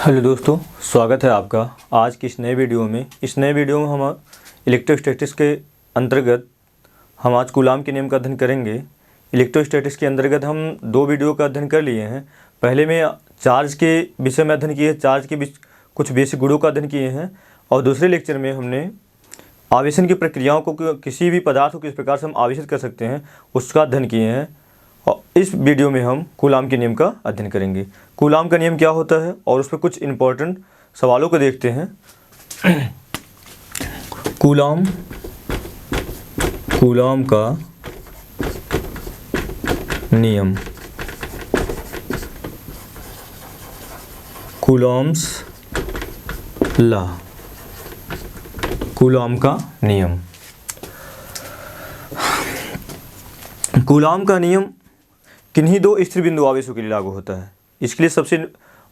Hello दोस्तों, स्वागत है आपका आज की इस नए वीडियो में। इस नए वीडियो में हम इलेक्ट्रोस्टैटिक्स के अंतर्गत हम आज कूलाम के नियम का अध्ययन करेंगे। इलेक्ट्रोस्टैटिक्स के अंतर्गत हम दो वीडियो का अध्ययन कर लिए हैं। पहले में चार्ज के विषय में अध्ययन किए, चार्ज के कुछ बेसिक गुणों का अध्ययन किए हैं, और दूसरे लेक्चर में हमने आवेशन की प्रक्रियाओं को, किसी भी पदार्थ को किस प्रकार से हम आवेशित कर सकते हैं, उसका अध्ययन किए हैं। और इस वीडियो में हम कूलाम के नियम का अध्ययन करेंगे। कूलाम का नियम क्या होता है और उस पर कुछ इम्पोर्टेंट सवालों को देखते हैं। कूलाम का नियम, कूलॉम्स लॉ, कूलाम का नियम। कूलाम का नियम किन्हीं दो स्थिर बिंदु आवेशों के लिए लागू होता है। इसके लिए सबसे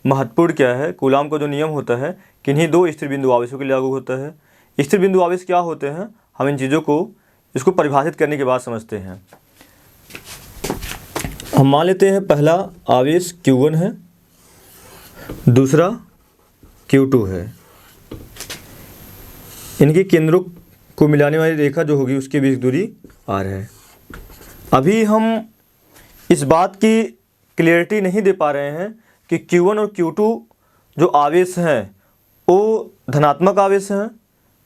महत्वपूर्ण क्या है, कूलाम का जो नियम होता है किन्हीं दो स्थिर बिंदु आवेशों के लिए लागू होता है। स्थिर बिंदु आवेश क्या होते हैं, हम इन चीज़ों को इसको परिभाषित करने के बाद समझते हैं। हम मान लेते हैं पहला आवेश Q1 है, दूसरा Q2 है। इनके केंद्रों को मिलाने वाली रेखा जो होगी उसके बीच दूरी R है। अभी हम इस बात की क्लियरिटी नहीं दे पा रहे हैं कि Q1 और Q2 जो आवेश हैं वो धनात्मक आवेश हैं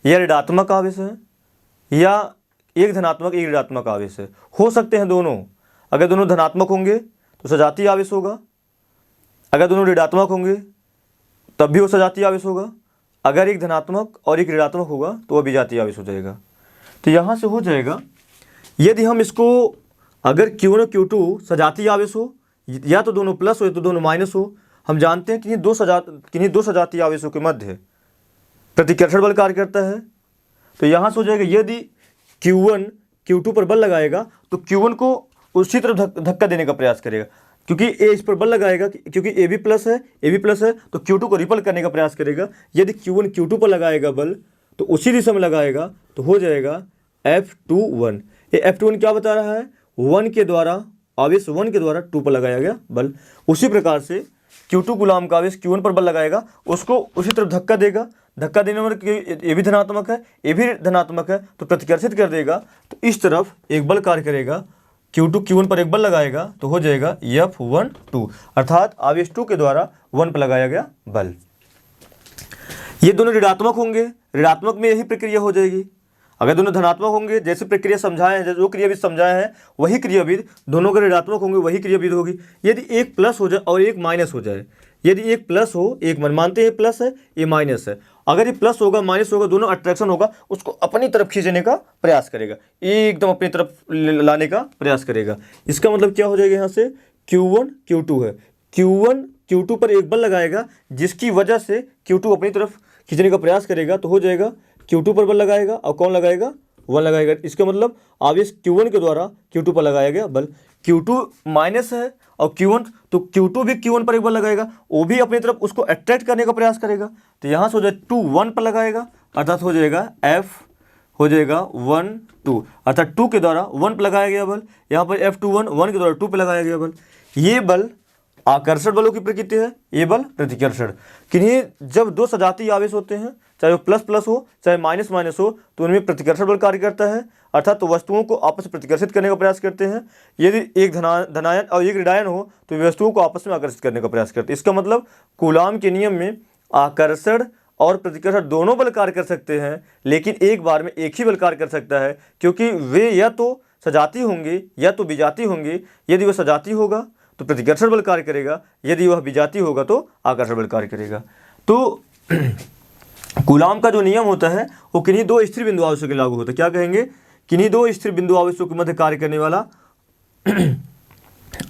या ऋणात्मक आवेश हैं, या एक धनात्मक एक ऋणात्मक आवेश है। हो सकते हैं दोनों। अगर दोनों धनात्मक होंगे तो सजातीय आवेश होगा, अगर दोनों ऋणात्मक होंगे तब भी वो सजातीय आवेश होगा, अगर एक धनात्मक और एक ऋणात्मक होगा तो वह विजातीय आवेश हो जाएगा। तो यहाँ से हो जाएगा, यदि हम इसको अगर Q1 और Q2 सजातीय आवेश हो, या तो दोनों प्लस हो या तो दोनों माइनस हो, हम जानते हैं कि किन्हीं दो सजातीय आवेशों के मध्य प्रतिकर्षण बल कार्य करता है। तो यहाँ से हो जाएगा, यदि Q1 Q2 पर बल लगाएगा तो Q1 को उसी तरफ धक्का देने का प्रयास करेगा, क्योंकि A इस पर बल लगाएगा, क्योंकि AB प्लस है तो Q2 को रिपल करने का प्रयास करेगा। यदि Q1 Q2 पर लगाएगा बल तो उसी दिशा में लगाएगा, तो हो जाएगा F21। ये F21 क्या बता रहा है, 1 के द्वारा, आवेश 1 के द्वारा 2 पर लगाया गया बल। उसी प्रकार से Q2 कूलाम का आवेश Q1 पर बल लगाएगा, उसको उसी तरफ धक्का देगा। धक्का देने में ये भी धनात्मक है, ये भी धनात्मक है, तो प्रतिकर्षित कर देगा। तो इस तरफ एक बल कार्य करेगा, Q2 Q1 पर एक बल लगाएगा, तो हो जाएगा F12, अर्थात आवेश 2 के द्वारा 1 पर लगाया गया बल। ये दोनों ऋणात्मक होंगे, ऋणात्मक में यही प्रक्रिया हो जाएगी। अगर दोनों धनात्मक होंगे, जैसे प्रक्रिया समझाए हैं, जो क्रियाविधि समझाया है वही क्रियाविधि, दोनों अगर ऋणात्मक होंगे वही क्रियाविधि होगी। यदि एक प्लस हो जाए और एक माइनस हो जाए, यदि एक प्लस हो, एक मानते हैं प्लस है, ये माइनस है, अगर ये प्लस होगा माइनस होगा, दोनों अट्रैक्शन होगा, उसको अपनी तरफ खींचने का प्रयास करेगा, एकदम अपनी तरफ लाने का प्रयास करेगा। इसका मतलब क्या हो जाएगा, यहाँ से Q1 Q2 है, Q1 Q2 पर एक बल लगाएगा जिसकी वजह से Q2 अपनी तरफ खींचने का प्रयास करेगा, तो हो जाएगा Q2 पर बल लगाएगा, और कौन लगाएगा, 1 लगाएगा। इसका मतलब आवेश Q1 के द्वारा Q2 पर लगाया गया बल। Q2 माइनस है और Q1, तो Q2 भी Q1 पर एक बल लगाएगा, वो भी अपनी तरफ उसको अट्रैक्ट करने का प्रयास करेगा। तो यहाँ से हो जाए 2 1 पर लगाएगा, अर्थात हो जाएगा F, हो जाएगा 1 2, अर्थात 2 के द्वारा 1 पर लगाया गया बल। यहाँ पर F21 1 के द्वारा 2 पर लगाया गया बल। ये बल आकर्षण बलों की प्रकृति है, ये बल प्रतिकर्षण। किन्हीं जब दो सजातीय आवेश होते हैं, चाहे वो प्लस प्लस हो चाहे माइनस माइनस हो, तो उनमें प्रतिकर्षण बल कार्य करता है, अर्थात तो वस्तुओं को आपस में प्रतिकर्षित करने का प्रयास करते हैं। यदि एक धनायन और एक ऋणायन हो तो वस्तुओं को आपस में आकर्षित करने का प्रयास करते हैं। इसका मतलब कूलाम के नियम में आकर्षण और प्रतिकर्षण दोनों बल कार्य कर सकते हैं, लेकिन एक बार में एक ही बल कार्य कर सकता है, क्योंकि वे या तो सजातीय होंगे या तो विजातीय होंगे। यदि वह सजातीय होगा तो प्रतिकर्षण बल कार्य करेगा, यदि वह विजातीय होगा तो आकर्षण बल कार्य करेगा। तो कूलाम का जो नियम होता है वो किन्हीं दो स्थिर बिंदु आवेशों के लागू होता है। क्या कहेंगे, किन्हीं दो स्थिर बिंदु आवेशों के मध्य कार्य करने वाला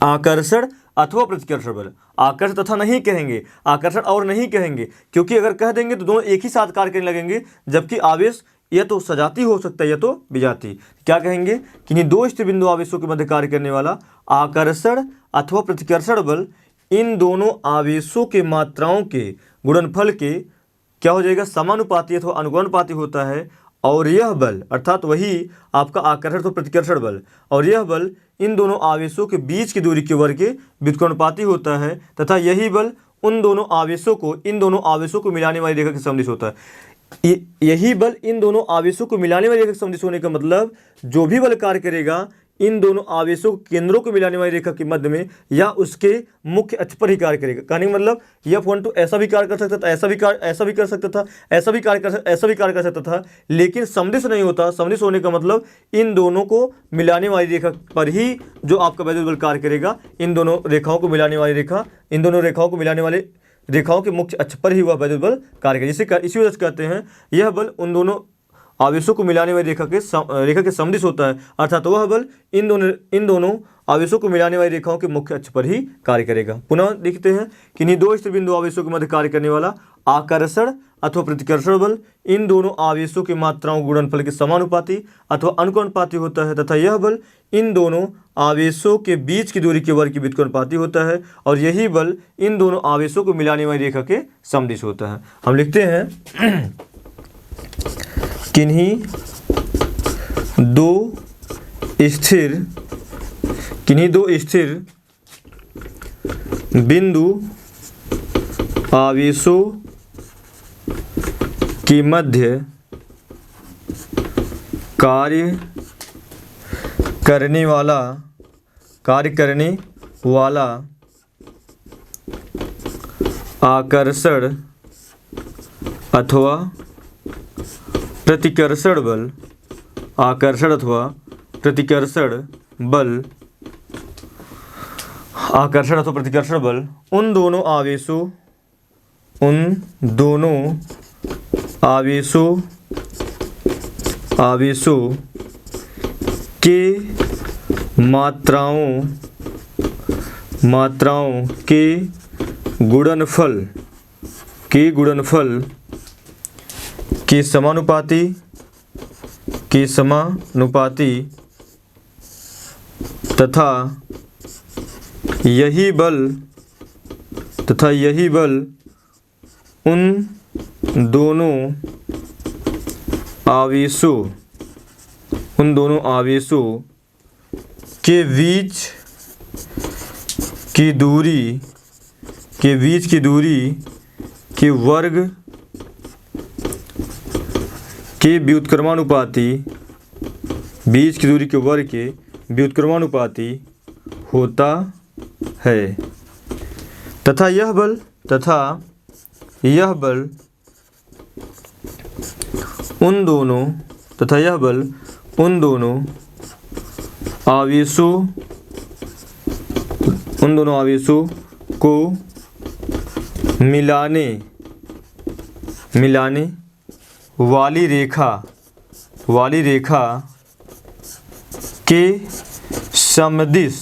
आकर्षण अथवा प्रतिकर्षण बल। आकर्षण तथा नहीं कहेंगे, आकर्षण और नहीं कहेंगे, क्योंकि अगर कह देंगे तो दोनों एक ही साथ कार्य करने लगेंगे, जबकि आवेश या तो सजातीय हो सकता है या तो विजातीय। क्या कहेंगे, किन्हीं दो स्थिर बिंदु आवेशों के मध्य कार्य करने वाला आकर्षण अथवा प्रतिकर्षण बल इन दोनों आवेशों के मात्राओं के गुणनफल के क्या हो जाएगा, समानुपाती अथवा अनुगुणनपाती होता है। और यह बल अर्थात वही आपका आकर्षण तो प्रतिकर्षण बल, और यह बल इन दोनों आवेशों के बीच की दूरी के वर्ग के व्युत्क्रमानुपाती होता है, तथा यही बल उन दोनों आवेशों को, इन दोनों आवेशों को मिलाने वाली रेखा की सदिश होता है। यही बल इन दोनों आवेशों को मिलाने वाली रेखा की सदिश होने का मतलब जो भी बल कार्य करेगा इन दोनों आवेशों केंद्रों को मिलाने वाली रेखा के मध्य में या उसके मुख्य अक्ष पर ही कार्य करेगा। कहने का मतलब F12 ऐसा भी कार्य कर सकता था, ऐसा भी कर सकता था, ऐसा भी कार्य कर सकता था, लेकिन सदिश नहीं होता। सदिश होने का मतलब इन दोनों को मिलाने वाली रेखा पर ही जो आपका वैद्युत बल कार्य करेगा। इन दोनों रेखाओं को मिलाने वाली रेखा, इन दोनों रेखाओं को मिलाने वाले रेखाओं के मुख्य अक्ष पर ही वह वैद्युत बल कार्य करेगा। इसी वजह से कहते हैं यह बल उन दोनों आवेशों को मिलाने वाली रेखा के सदिश होता है, अर्थात वह बल इन दोनों आवेशों को मिलाने वाली रेखाओं के मुख्य अक्ष पर ही कार्य करेगा। पुनः देखते हैं कि इन्हीं दो स्थिर बिंदु आवेशों के मध्य कार्य करने वाला आकर्षण अथवा प्रतिकर्षण बल इन दोनों आवेशों की मात्राओं गुणनफल के समानुपाती अथवा अनुपाती होता है, तथा यह बल इन दोनों आवेशों के बीच की दूरी के वर्ग के व्युत्क्रमानुपाती होता है, और यही बल इन दोनों आवेशों को मिलाने वाली रेखा के सदिश होता है। हम लिखते हैं किन्हीं दो स्थिर बिंदु आवेशों के मध्य कार्य करने वाला आकर्षण अथवा प्रतिकर्षण बल, आकर्षण अथवा प्रतिकर्षण बल, आकर्षण अथवा प्रतिकर्षण बल उन दोनों आवेशों के मात्राओं के गुणनफल के समानुपाती तथा यही बल उन दोनों आवेशों के बीच की दूरी के वर्ग के व्युत्क्रमानुपाती, बीच की दूरी के वर्ग के व्युत्क्रमानुपाती होता है, तथा यह बल उन दोनों आवेशों को मिलाने वाली रेखा के सदिश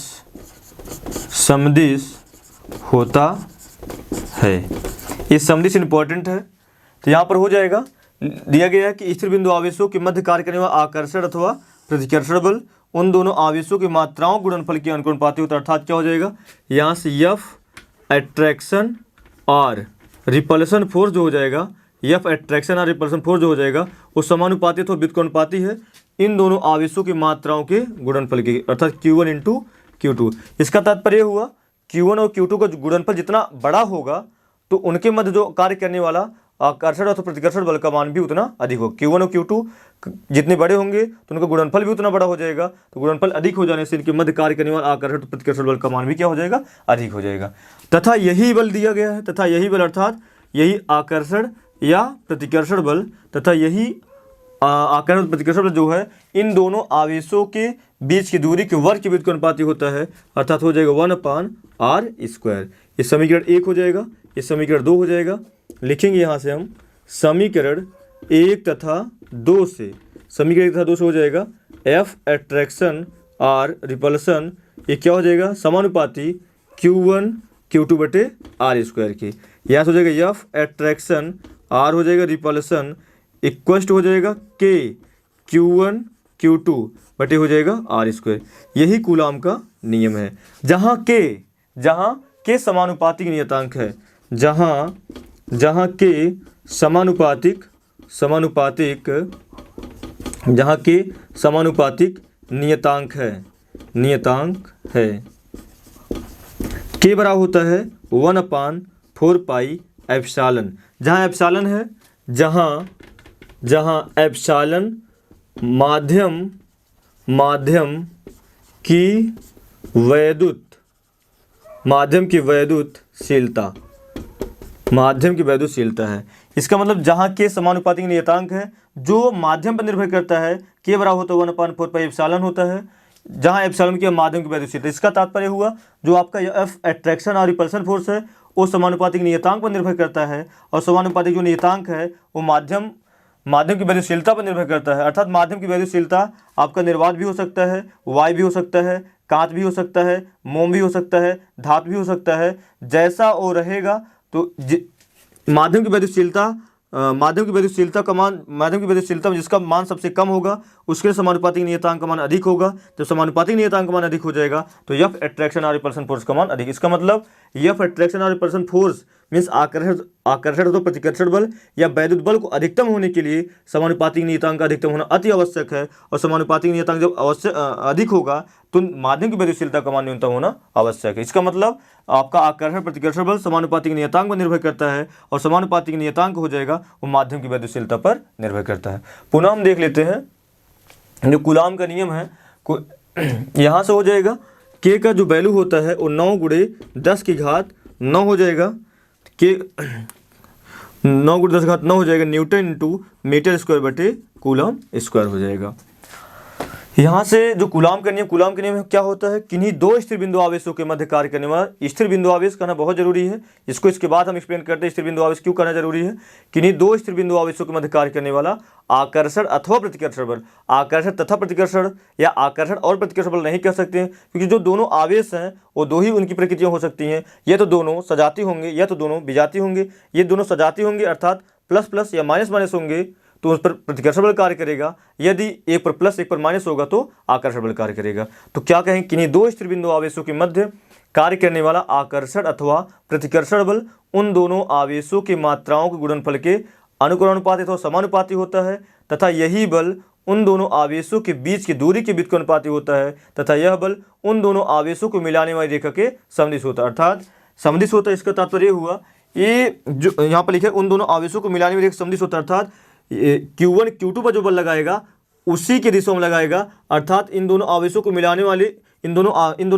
होता है। ये सदिश इंपॉर्टेंट है, तो यहाँ पर हो जाएगा, दिया गया है कि स्थिर बिंदु आवेशों के मध्य कार्य करने वाला आकर्षण अथवा प्रतिकर्षण बल उन दोनों आवेशों की मात्राओं गुणनफल के अनुपाती होता है। अर्थात क्या हो जाएगा, यहाँ से F अट्रैक्शन और रिपल्सन फोर्स जो हो जाएगा, F अट्रैक्शन और रिपल्सन फोर्स जो हो जाएगा वो समानुपाती अथवा व्युत्क्रमानुपाती है इन दोनों आवेशों की मात्राओं के गुणनफल के, अर्थात Q1 इंटू Q2। इसका तात्पर्य हुआ Q1 और Q2 का गुणनफल जितना बड़ा होगा तो उनके मध्य जो कार्य करने वाला आकर्षण अथवा प्रतिकर्षण बल का मान भी उतना अधिक होगा। Q1 और Q2 जितने बड़े होंगे तो उनका गुणनफल भी उतना बड़ा हो जाएगा, तो गुणनफल अधिक हो जाने से इनके मध्य कार्य करने वाला आकर्षण प्रतिकर्षण बल का मान भी क्या हो जाएगा, अधिक हो जाएगा। तथा यही बल दिया गया है, तथा यही बल अर्थात यही आकर्षण या प्रतिकर्षण बल तथा यही आकर्षण प्रतिकर्षण बल जो है इन दोनों आवेशों के बीच की दूरी के वर्ग के व्युत्क्रमानुपाती होता है, अर्थात हो जाएगा 1/r²। ये समीकरण 1 हो जाएगा, ये समीकरण 2 हो जाएगा। लिखेंगे यहाँ से हम समीकरण 1 तथा 2 से, समीकरण 1 तथा 2 से हो जाएगा F अट्रैक्शन R रिपल्सन, ये क्या हो जाएगा, समानुपाती Q1 Q2 बटे r² के। यहाँ से हो जाएगा F अट्रैक्शन R हो जाएगा रिपल्सन इक्वस्ट हो जाएगा K Q1 Q2 बटे हो जाएगा r²। यही कूलाम का नियम है, जहाँ K समानुपातिक नियतांक है, जहाँ K समानुपातिक नियतांक है। K बराबर होता है 1/r²। 4 pi epsilon. जहाँ एप्सिलॉन है, जहाँ एप्सिलॉन माध्यम की वैद्युतशीलता है। इसका मतलब जहाँ के समानुपातिक नियतांक है जो माध्यम पर निर्भर करता है, के बराबर होता है 1/4 पाई एप्सिलॉन होता है, जहाँ एप्सिलॉन की माध्यम की वैद्युतशीलता। इसका तात्पर्य हुआ जो आपका एफ अट्रैक्शन और रिपल्सन फोर्स है वो समानुपातिक नियतांक पर निर्भर करता है, और समानुपातिक जो नियतांक है वो माध्यम की वैद्युतशीलता पर निर्भर करता है। अर्थात माध्यम की वैद्युतशीलता आपका निर्वात भी हो सकता है, वायु भी हो सकता है, कांच भी हो सकता है, मोम भी हो सकता है, धातु भी हो सकता है। जैसा वो रहेगा तो माध्यम की वैद्युतशीलता में जिसका मान सबसे कम होगा उसके समानुपातिक नियतांक का मान अधिक होगा। जब समानुपातिक नियतांक का मान अधिक हो जाएगा तो एफ अट्रैक्शन और रिपल्सन फोर्स का मान अधिक। इसका मतलब एफ अट्रैक्शन और रिपल्सन फोर्स मीन्स आकर्षण अथवा प्रतिकर्षण बल या वैद्युत बल को अधिकतम होने के लिए समानुपातिक नियतांक का अधिकतम होना अति आवश्यक है, और समानुपातिक नियतांक जब अधिक होगा तो माध्यम की वैद्युतशीलता का मान न्यूनतम होना आवश्यक है। इसका मतलब आपका आकर्षण प्रतिकर्षण बल समानुपातिक नियतांक पर निर्भर करता है, और समानुपातिक नियतांक हो जाएगा वो माध्यम की वैद्युतशीलता पर निर्भर करता है। पुनः हम देख लेते हैं जो कूलाम का नियम है, यहाँ से हो जाएगा के का जो वैल्यू होता है वो 9 × 10⁹ हो जाएगा। के 9 × 10⁹ हो जाएगा न्यूटन × मीटर स्क्वायर बटे कूलम स्क्वायर हो जाएगा। यहाँ से जो कूलाम का नियम क्या होता है, किन्हीं दो स्थिर बिंदु आवेशों के मध्य कार्य करने वाला, स्थिर बिंदु आवेश कहना बहुत जरूरी है, इसको इसके बाद हम एक्सप्लेन करते हैं स्थिर बिंदु आवेश क्यों कहना जरूरी है। किन्हीं दो स्थिर बिंदु आवेशों के मध्य कार्य करने वाला आकर्षण अथवा प्रतिकर्षण बल, आकर्षण तथा प्रतिकर्षण या आकर्षण और प्रतिकर्षण बल नहीं कह सकते हैं, क्योंकि जो दोनों आवेश हैं वो दो ही उनकी प्रकृतियां हो सकती हैं, या तो दोनों सजाती होंगे या तो दोनों विजाती होंगे। ये दोनों सजाती होंगे अर्थात प्लस प्लस या माइनस माइनस होंगे तो उस पर प्रतिकर्षण बल कार्य करेगा, यदि एक पर प्लस एक पर माइनस होगा तो आकर्षण बल कार्य करेगा। तो क्या कहें, किन्हीं दो स्थिर बिंदु आवेशों के मध्य कार्य करने वाला आकर्षण अथवा प्रतिकर्षण बल उन दोनों आवेशों की मात्राओं के गुणनफल के अनुक्रमानुपाती अथवा समानुपाती होता है, तथा यही बल उन दोनों आवेशों के बीच की दूरी के व्युत्क्रमानुपाती होता है, तथा यह बल उन दोनों आवेशों को मिलाने वाली रेखा के समदिश होता है। अर्थात समदिश होता है, इसका तात्पर्य हुआ ये जो यहाँ पर लिखे उन दोनों आवेशों को मिलाने वाली रेखा समदिश होता है, अर्थात Q1 Q2 पर जो बल लगाएगा उसी के दिशा में लगाएगा। अर्थात इन दोनों आवेशों को मिलाने वाले इन दोनों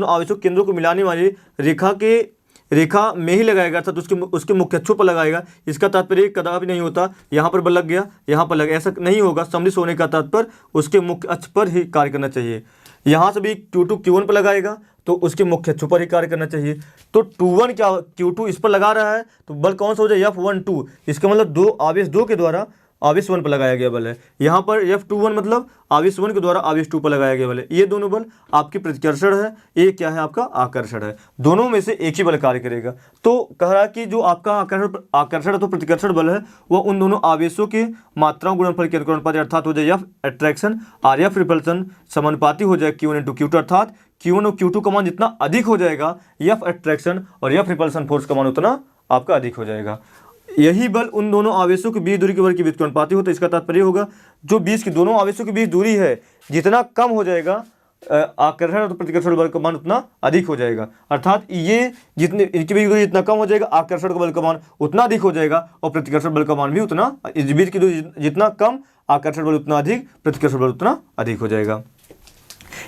आवेशों केंद्रों को मिलाने वाली रेखा में ही लगाएगा, अर्थात उसके मुख्य अक्षों पर लगाएगा। इसका तात्पर्य कदापि नहीं होता यहाँ पर बल लग गया यहाँ पर लग गया, ऐसा नहीं होगा। समदिश होने का तात्पर्य उसके मुख्य अक्ष पर ही कार्य करना चाहिए। यहाँ से भी Q2 Q1 पर लगाएगा तो उसके मुख्य अक्षों पर ही कार्य करना चाहिए। तो Q2 इस पर लगा रहा है तो बल कौन सा हो जाए, F12। इसका मतलब दो आवेश 2 के द्वारा आवेश 1 पर लगाया गया बल है। यहाँ पर F21 मतलब आवेश 1 के द्वारा आवेश 2 पर लगाया गया बल है। ये दोनों बल आपकी प्रतिकर्षण है, ये क्या है आपका आकर्षण है, दोनों में से एक ही बल कार्य करेगा। तो कह रहा है कि जो आपका आकर्षण तो प्रतिकर्षण बल है वह उन दोनों आवेशों के मात्राओं गुणनफल के अनुक्रमानुपाती, अर्थात हो जाए F अट्रैक्शन और F रिपल्सन समानुपाती हो जाए Q1 × Q2, अर्थात Q1 और Q2 का मान जितना अधिक हो जाएगा F अट्रैक्शन और F रिपल्सन फोर्स का मान उतना आपका अधिक हो जाएगा। यही बल उन दोनों आवेशों के बीच दूरी के बल की व्युत्क्रमानुपाती होता है। इसका तात्पर्य होगा जो बीच की दोनों आवेशों के बीच दूरी है जितना कम हो जाएगा आकर्षण और प्रतिकर्षण बल का मान उतना अधिक हो जाएगा। अर्थात ये जितने इनके बीच दूरी जितना कम हो जाएगा आकर्षण का बल का मान उतना अधिक हो जाएगा, और प्रतिकर्षण बल का मान भी उतना, इस बीच की दूरी जितना कम आकर्षण बल उतना अधिक, प्रतिकर्षण बल उतना अधिक हो जाएगा।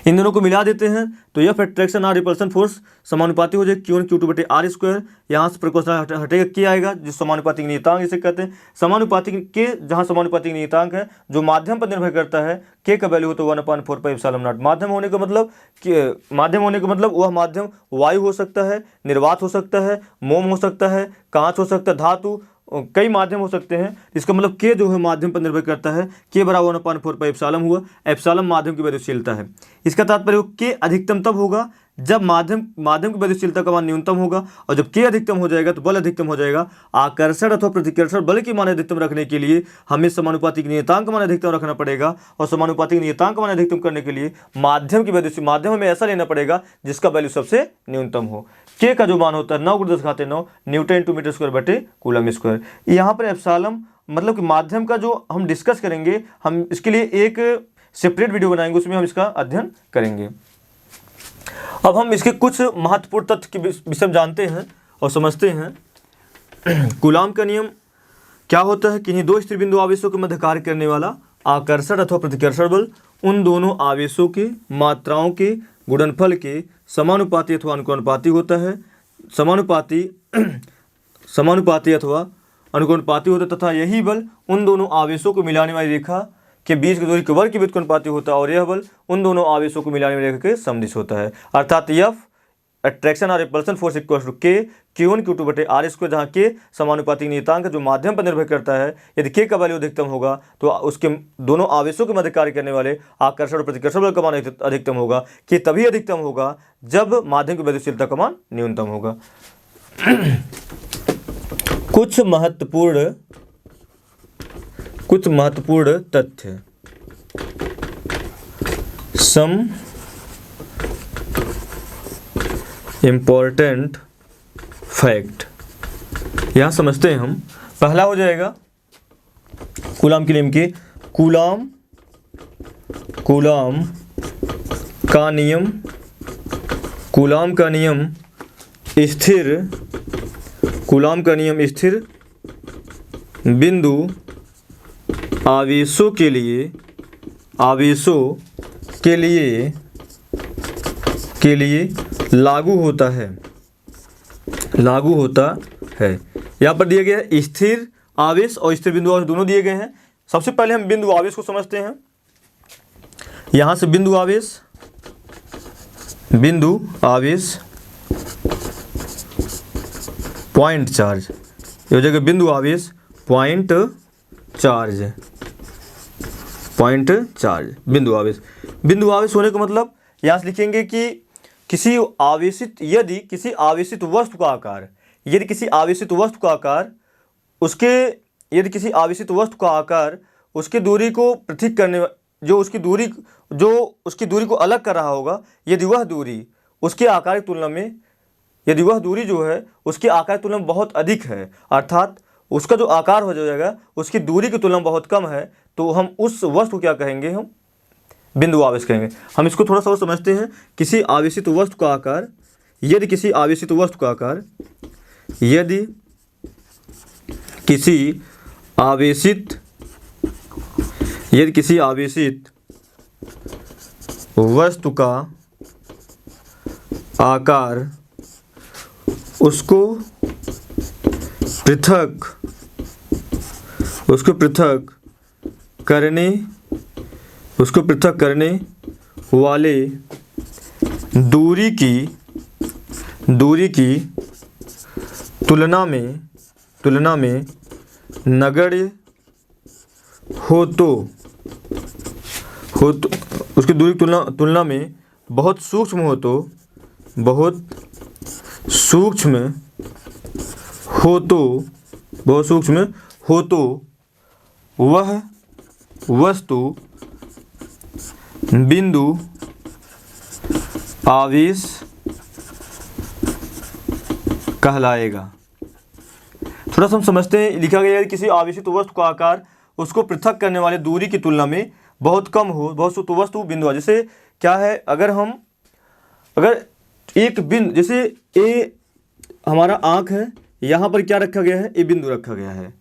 इन दोनों को मिला देते हैं तो एफ अट्रैक्शन और रिपल्सन फोर्स समानुपाती हो जाए Q1 Q2 बटे R स्क्वायर। यहाँ से प्रकोष्ठ हटेगा के आएगा जो समानुपातिक नियतांक इसे कहते हैं। समानुपातिक के जहाँ समानुपातिक नियतांक है जो माध्यम पर निर्भर करता है, के का वैल्यू हो तो 1/4 पाई एप्सिलॉन नॉट। माध्यम होने का मतलब वह माध्यम वायु हो सकता है, निर्वात हो सकता है, मोम हो सकता है, कांच हो सकता है, धातु, कई माध्यम हो सकते हैं। इसका मतलब के जो है माध्यम पर निर्भर करता है, के बराबर 1/4 पाई एप्सिलॉन हुआ। एप्सिलॉन माध्यम की वैद्युतशीलता है। इसका तात्पर्य के अधिकतम तब होगा जब माध्यम की वैद्युतशीलता का मान न्यूनतम होगा, और जब के अधिकतम हो जाएगा तो बल अधिकतम हो जाएगा। आकर्षण अथवा प्रतिकर्षण बल की मान अधिकतम रखने के लिए हमें समानुपातिक नियतांक मान अधिकतम रखना पड़ेगा, और समानुपातिक नियतांक मान अधिकतम करने के लिए माध्यम हमें ऐसा लेना पड़ेगा जिसका वैल्यू सबसे न्यूनतम हो। के का जो मान होता है 9 × 10⁹ न्यूटन × मीटर स्क्वायर बटे कूलम स्क्वायर। यहाँ पर एप्सिलॉन मतलब कि माध्यम का जो हम डिस्कस करेंगे, हम इसके लिए एक सेपरेट वीडियो बनाएंगे, उसमें हम इसका अध्ययन करेंगे। अब हम इसके कुछ महत्वपूर्ण तथ्य के विषय में जानते हैं और समझते हैं। कूलाम का नियम क्या होता है? किन्हीं दो स्थिर बिंदु आवेशों के मध्य कार्य करने वाला आकर्षण अथवा प्रतिकर्षण बल उन दोनों आवेशों की मात्राओं के गुणनफल के समानुपाती अथवा अनुपाती होता है। समानुपाती अथवा अनुपाती होता है तथा यही बल उन दोनों आवेशों को मिलाने वाली रेखा के बीच की दूरी के वर्ग के व्युत्क्रमानुपाती होता है और यह बल उन दोनों आवेशों को मिलाने वाली रेखा के सदिश होता है। अर्थात एफ अट्रैक्शन और रिपल्सन फोर्स इक्वल टू के Q1 Q2 बटे आर स्क्वायर, जहाँ के समानुपातिक नियतांक जो माध्यम पर निर्भर करता है। यदि के का वैल्यू अधिकतम होगा तो उसके दोनों आवेशों के मध्य कार्य करने वाले आकर्षण और प्रतिकर्षण बल का मान अधिकतम होगा। के तभी अधिकतम होगा जब माध्यम की वैद्युशीलता का मान न्यूनतम होगा। कुछ महत्वपूर्ण तथ्य। सम इम्पोर्टेंट फैक्ट यहाँ समझते हैं हम। पहला हो जाएगा कूलाम के नियम के कूलाम का नियम स्थिर बिंदु आवेशों के लिए लागू होता है। यहाँ पर दिया गया है स्थिर आवेश और स्थिर बिंदु आवेश दोनों दिए गए हैं। सबसे पहले हम बिंदु आवेश को समझते हैं। यहाँ से बिंदु आवेश पॉइंट चार्ज, ये हो जाएगा बिंदु आवेश पॉइंट चार्ज। बिंदु आवेश होने का मतलब यहाँ से लिखेंगे कि यदि किसी आवेशित वस्तु का आकार उसके दूरी को पृथक करने, जो उसकी दूरी को अलग कर रहा होगा, यदि वह दूरी उसके आकार की तुलना में बहुत अधिक है, अर्थात उसका जो आकार हो जाएगा उसकी दूरी की तुलना में बहुत कम है, तो हम उस वस्तु को क्या कहेंगे? हम बिंदु आवेश कहेंगे। हम इसको थोड़ा सा और समझते हैं। यदि किसी आवेशित वस्तु का आकार उसको पृथक करने वाले दूरी की तुलना में नगण्य हो तो उसकी दूरी की तुलना में बहुत सूक्ष्म हो तो वह वस्तु बिंदु आवेश कहलाएगा। थोड़ा सा हम समझते हैं। लिखा गया है किसी आवेशित वस्तु का आकार उसको पृथक करने वाले दूरी की तुलना में बहुत कम हो, तो वस्तु बिंदु। जैसे क्या है, अगर एक बिंदु, जैसे ए हमारा आँख है, यहाँ पर क्या रखा गया है? ए बिंदु रखा गया है,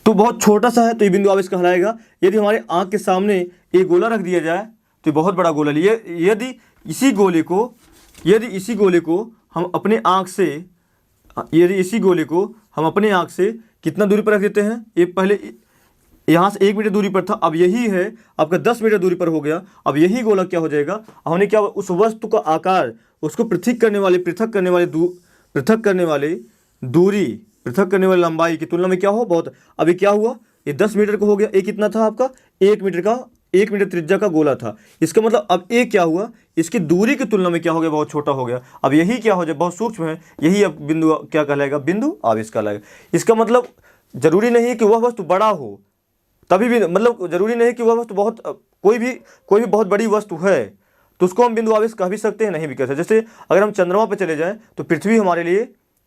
तो बहुत छोटा सा है, तो ये बिंदु आवेश कहलाएगा। यदि हमारे आँख के सामने एक गोला रख दिया जाए तो ये बहुत बड़ा गोला लिए, यदि इसी गोले को हम अपने आँख से कितना दूरी पर रख देते हैं? ये पहले यहाँ से 1 मीटर दूरी पर था, अब यही है आपका 10 मीटर दूरी पर हो गया। अब यही गोला क्या हो जाएगा? हमने क्या, उस वस्तु का आकार उसको पृथक करने वाली लंबाई की तुलना में क्या हो? बहुत। अभी क्या हुआ? ये 10 मीटर का हो गया। ये कितना था आपका? 1 मीटर त्रिज्या का गोला था। इसका मतलब अब ये क्या हुआ? इसकी दूरी की तुलना में क्या हो गया? बहुत छोटा हो गया। अब यही क्या हो जाए? बहुत सूक्ष्म है। यही अब बिंदु क्या कहलाएगा? बिंदु आवेश कहलाएगा। इसका मतलब जरूरी नहीं है कि वह वस्तु बड़ा हो, तभी भी मतलब जरूरी नहीं कि वह वस्तु बहुत कोई भी बहुत बड़ी वस्तु है तो उसको हम बिंदु आवेश कह भी सकते हैं, नहीं भी कह सकते। जैसे अगर हम चंद्रमा पर चले जाएं तो पृथ्वी हमारे लिए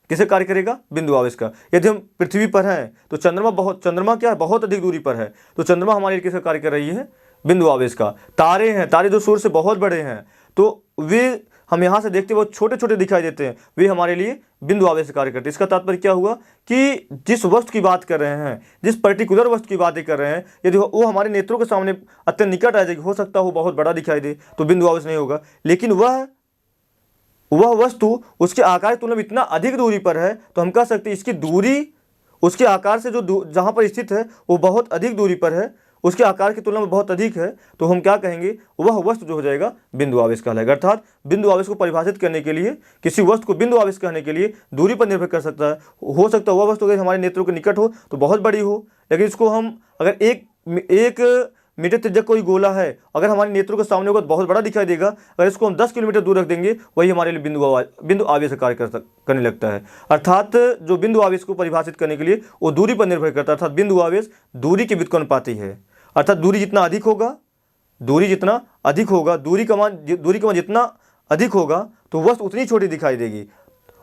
किसे कार्य करेगा? बिंदु आवेश का। यदि हम पृथ्वी पर हैं तो चंद्रमा क्या है? बहुत अधिक दूरी पर है, तो चंद्रमा हमारे लिए किसका कार्य कर रही है? बिंदु आवेश का। तारे हैं, तारे जो सूर्य से बहुत बड़े हैं, तो वे हम यहाँ से देखते बहुत छोटे छोटे दिखाई देते हैं, वे हमारे लिए बिंदु आवेश से कार्य करती है। इसका तात्पर्य क्या हुआ कि जिस वस्तु की बात कर रहे हैं, जिस पर्टिकुलर वस्तु की बातें कर रहे हैं, यदि वो हमारे नेत्रों के सामने अत्यंत निकट आ जाएगी, हो सकता हो बहुत बड़ा दिखाई दे, तो बिंदु आवेश नहीं होगा। लेकिन वह वस्तु उसके आकार की तुलना में इतना अधिक दूरी पर है, तो हम कह सकते हैं इसकी दूरी उसके आकार से जो जहाँ पर स्थित है वो बहुत अधिक दूरी पर है, उसके आकार की तुलना में बहुत अधिक है, तो हम क्या कहेंगे, वह वस्तु जो हो जाएगा बिंदु आवेश कहलाएगा। अर्थात बिंदु आवेश को परिभाषित करने के लिए, किसी वस्तु को बिंदु आवेश कहने के लिए दूरी पर निर्भर कर सकता है। हो सकता है वह वस्तु अगर हमारे नेत्रों के निकट हो तो बहुत बड़ी हो, लेकिन इसको हम अगर एक मीटर त्रिज्या कोई गोला है, अगर हमारे नेत्रों के सामने होगा तो बहुत बड़ा दिखाई देगा। अगर इसको हम 10 किलोमीटर दूर रख देंगे, वही हमारे लिए बिंदु आवेश कार्य करने लगता है। अर्थात जो बिंदु आवेश को परिभाषित करने के लिए वो दूरी पर निर्भर करता है। अर्थात बिंदु आवेश दूरी के व्युत्क्रमानुपाती है। अर्थात दूरी जितना अधिक होगा, दूरी का मान जितना अधिक होगा तो वस्तु उतनी छोटी दिखाई देगी,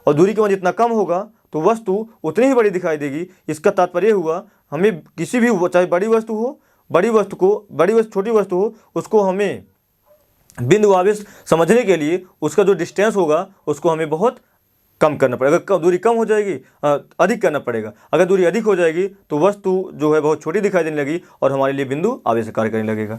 और दूरी का मान जितना कम होगा तो वस्तु उतनी ही बड़ी दिखाई देगी। इसका तात्पर्य हुआ हमें किसी भी, चाहे बड़ी वस्तु छोटी वस्तु हो, उसको हमें बिंदु आवेश समझने के लिए उसका जो डिस्टेंस होगा उसको हमें बहुत कम करना पड़ेगा। अगर दूरी कम हो जाएगी, अधिक करना पड़ेगा। अगर दूरी अधिक हो जाएगी तो वस्तु जो है बहुत छोटी दिखाई देने लगी और हमारे लिए बिंदु आवेश कार्य करने लगेगा।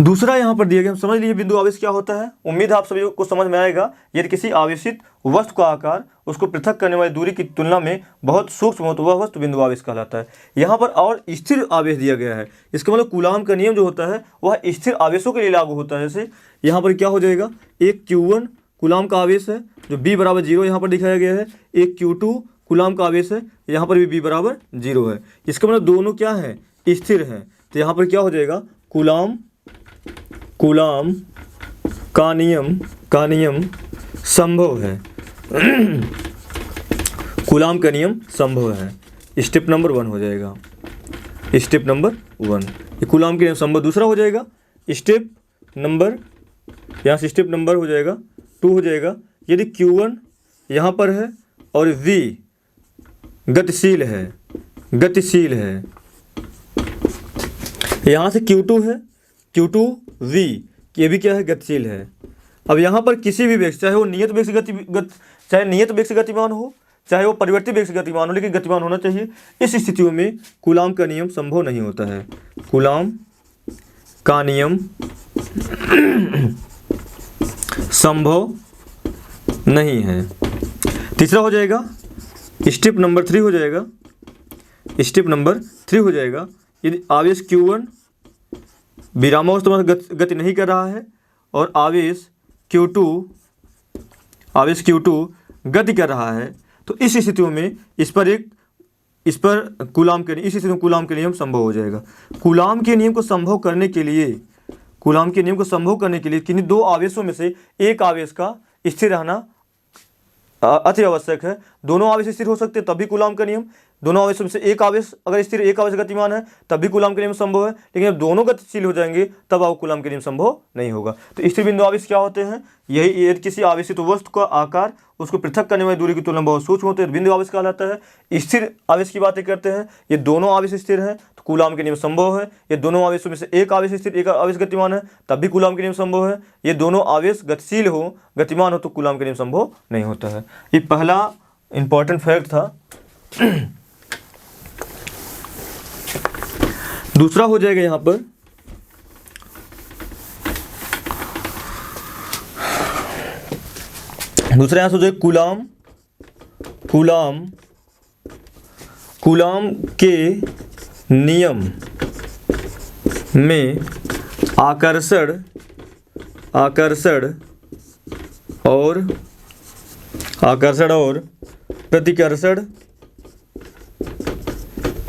दूसरा यहाँ पर दिया गया, हम समझ लीजिए बिंदु आवेश क्या होता है। उम्मीद है आप सभी को समझ में आएगा। यदि किसी आवेशित वस्तु का आकार उसको पृथक करने वाली दूरी की तुलना में बहुत सूक्ष्म हो तो वह वस्तु बिंदु आवेश कहलाता है। यहाँ पर और स्थिर आवेश दिया गया है। इसका मतलब कूलाम का नियम जो होता है वह स्थिर आवेशों के लिए लागू होता है। जैसे यहाँ पर क्या हो जाएगा, एक Q1 कूलाम का आवेश है जो B = 0 यहाँ पर दिखाया गया है। एक Q2 कूलाम का आवेश है, यहाँ पर भी B = 0 है। इसका मतलब दोनों क्या है, स्थिर हैं। तो यहाँ पर क्या हो जाएगा, कूलाम का नियम संभव है। कूलाम का नियम संभव है। स्टेप नंबर 1 हो जाएगा, स्टेप नंबर 1 ये कूलाम के नियम संभव। दूसरा हो जाएगा स्टेप नंबर, यहाँ से स्टेप नंबर हो जाएगा 2 हो जाएगा। यदि Q1 यहाँ पर है और V गतिशील है, यहाँ से Q2 है, Q2V ये भी क्या है, गतिशील है। अब यहाँ पर किसी भी वेग, चाहे वो नियत वेग से गतिमान हो, चाहे वो परिवर्ती वेग से गतिमान हो, लेकिन गतिमान होना चाहिए। इस स्थितियों में कूलाम का नियम संभव नहीं होता है। कूलाम का नियम संभव नहीं है। तीसरा हो जाएगा स्टेप नंबर 3 हो जाएगा। स्टेप नंबर 3 हो जाएगा, यदि आवेश Q1 विरामावस्था में गति नहीं कर रहा है और आवेश Q2 गति कर रहा है, तो इस स्थितियों में इस पर कूलाम के नियम संभव हो जाएगा। कूलाम के नियम को संभव करने के लिए किन्हीं दो आवेशों में से एक आवेश का स्थिर रहना अति आवश्यक है। दोनों आवेश स्थिर हो सकते हैं तब भी कूलाम का नियम, दोनों आवेशों में से एक आवेश अगर स्थिर, एक आवेश गतिमान है तब भी कूलाम का नियम संभव है। लेकिन जब दोनों गतिशील हो जाएंगे तब अब कूलाम का नियम संभव नहीं होगा। तो स्थिर बिंदु आवेश क्या होते हैं, यही यदि किसी आवेशित वस्तु का आकार उसको पृथक करने वाली दूरी की तुलना में बहुत सूक्ष्म होते हैं, बिंदु आवेश कहलाता है। स्थिर आवेश की बातें करते हैं, ये दोनों आवेश स्थिर हैं तो कूलाम के नियम संभव है। ये दोनों आवेशों में से एक आवेश स्थिर, एक आवेश गतिमान है तब भी कूलाम के नियम संभव है। ये दोनों आवेश गतिशील हो, गतिमान हो तो कूलाम के नियम संभव नहीं होता है। ये पहला इंपॉर्टेंट फैक्ट था। दूसरा हो जाएगा यहाँ पर दूसरा यहाँ से हो जाएगा कूलाम के नियम में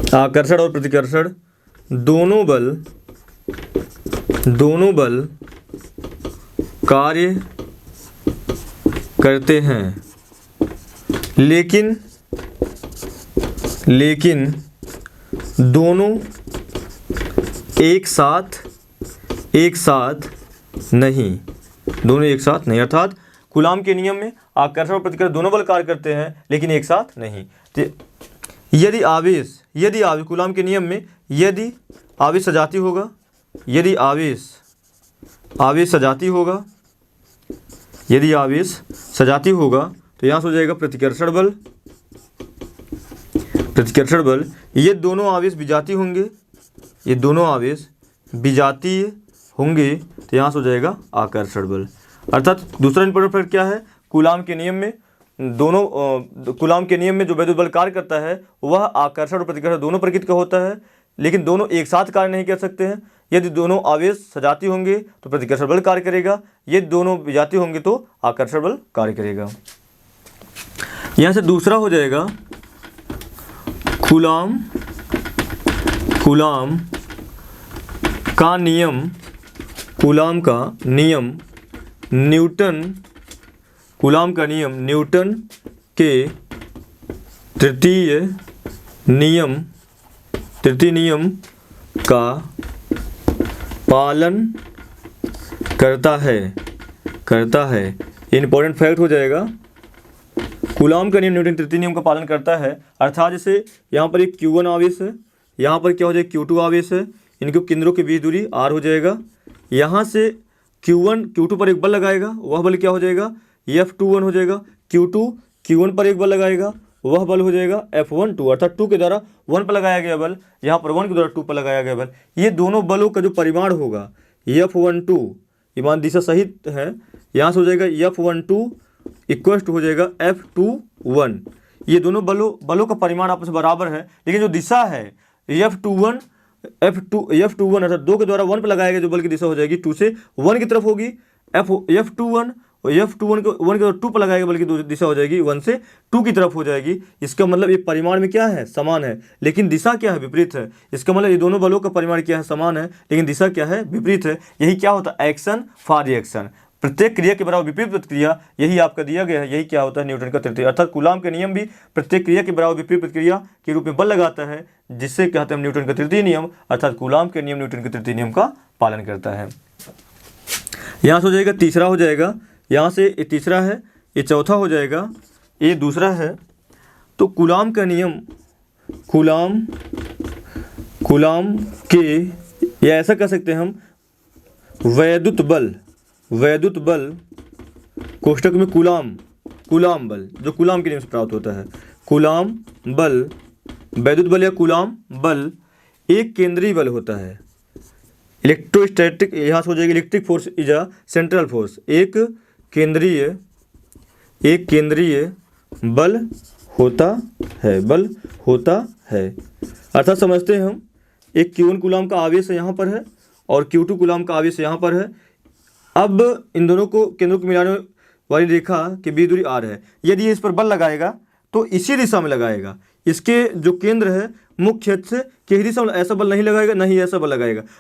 आकर्षण और प्रतिकर्षण दोनों बल कार्य करते हैं, लेकिन दोनों एक साथ नहीं। अर्थात कूलाम के नियम में आकर्षण और प्रतिकर्षण दोनों बल कार्य करते हैं लेकिन एक साथ नहीं। तो यदि आवेश कूलाम के नियम में यदि आवेश सजाती होगा, तो यहाँ से हो जाएगा प्रतिकर्षण बल। प्रतिकर्षण बल, ये दोनों आवेश विजातीय होंगे, ये दोनों आवेश विजातीय होंगे, तो यहाँ से हो जाएगा आकर्षण बल। अर्थात दूसरा इंपॉर्टेंट फैक्ट क्या है, कूलाम के नियम में कूलाम के नियम में जो वैद्युत बल कार्य करता है वह आकर्षण और प्रतिकर्षण दोनों प्रकृति का होता है, लेकिन दोनों एक साथ कार्य नहीं कर सकते हैं। यदि दोनों आवेश सजातीय होंगे तो प्रतिकर्षण बल कार्य करेगा, यदि दोनों विजातीय होंगे तो आकर्षण बल कार्य करेगा। यहाँ से दूसरा हो जाएगा कूलाम का नियम, कूलाम का नियम न्यूटन के तृतीय नियम का पालन करता है। इंपॉर्टेंट फैक्ट हो जाएगा, कूलाम का नियम न्यूटन तृतीय नियम का पालन करता है। अर्थात जैसे यहाँ पर एक Q1 आवेश है, यहाँ पर क्या हो जाएगा Q2 आवेश है, इनके केंद्रों के बीच दूरी r हो जाएगा। यहाँ से Q1 Q2 पर एक बल लगाएगा, वह बल क्या हो जाएगा F21 हो जाएगा। Q2 Q1 पर एक बल लगाएगा, वह बल हो जाएगा F12, अर्थात 2 के द्वारा 1 पर लगाया गया बल, यहाँ पर 1 के द्वारा 2 पर लगाया गया बल। ये दोनों बलों का जो परिमाण होगा F12, ये मान दिशा सहित है, यहाँ से हो जाएगा F12 इक्वल टू हो जाएगा F21। ये दोनों बलों का परिमाण आपस में बराबर है, लेकिन जो दिशा है F21 अर्थात 2 के द्वारा 1 पर लगाया गया जो बल की दिशा हो जाएगी 2 से 1 की तरफ होगी। F21 और F21 को 1 के द्वारा 2 पर लगाएगा बल की दिशा हो जाएगी 1 से 2 की तरफ हो जाएगी। इसका मतलब ये परिमाण में क्या है, समान है, लेकिन दिशा क्या है, विपरीत है। इसका मतलब ये दोनों बलों का परिमाण क्या है, समान है, लेकिन दिशा क्या है, विपरीत है। यही क्या होता है, एक्शन फॉर रिएक्शन, प्रत्येक क्रिया के बराबर विपरीत प्रतिक्रिया, यही आपका दिया गया है। यही क्या होता है, न्यूटन का तृतीय। अर्थात कूलाम के नियम भी प्रत्येक क्रिया के बराबर विपरीत प्रतिक्रिया के रूप में बल लगाता है, जिससे कहते हैं न्यूटन का तृतीय नियम। अर्थात कूलाम के नियम न्यूटन के तृतीय नियम का पालन करता है। यहाँ से हो जाएगा तीसरा हो जाएगा, यहाँ से ये तीसरा है, ये चौथा हो जाएगा, ये दूसरा है। तो कूलाम का नियम, कूलाम के, या ऐसा कह सकते हैं हम वैद्युत बल कोष्टक में कूलाम बल, जो कूलाम के नियम से प्राप्त होता है। कूलाम बल, वैद्युत बल या कूलाम बल एक केंद्रीय बल होता है। इलेक्ट्रोस्टैटिक, यहाँ से हो जाएगी electric force is a central force, एक केंद्रीय बल होता है। अर्थात समझते हैं हम, एक Q1 कूलाम का आवेश यहाँ पर है और Q2 कूलाम का आवेश यहाँ पर है। अब इन दोनों को केंद्रों को मिलाने वाली रेखा के बीच दूरी r है। यदि इस पर बल लगाएगा तो इसी दिशा में लगाएगा, इसके जो केंद्र है मुख्य अक्ष के ही दिशा में, ऐसा बल नहीं लगाएगा, नहीं ऐसा बल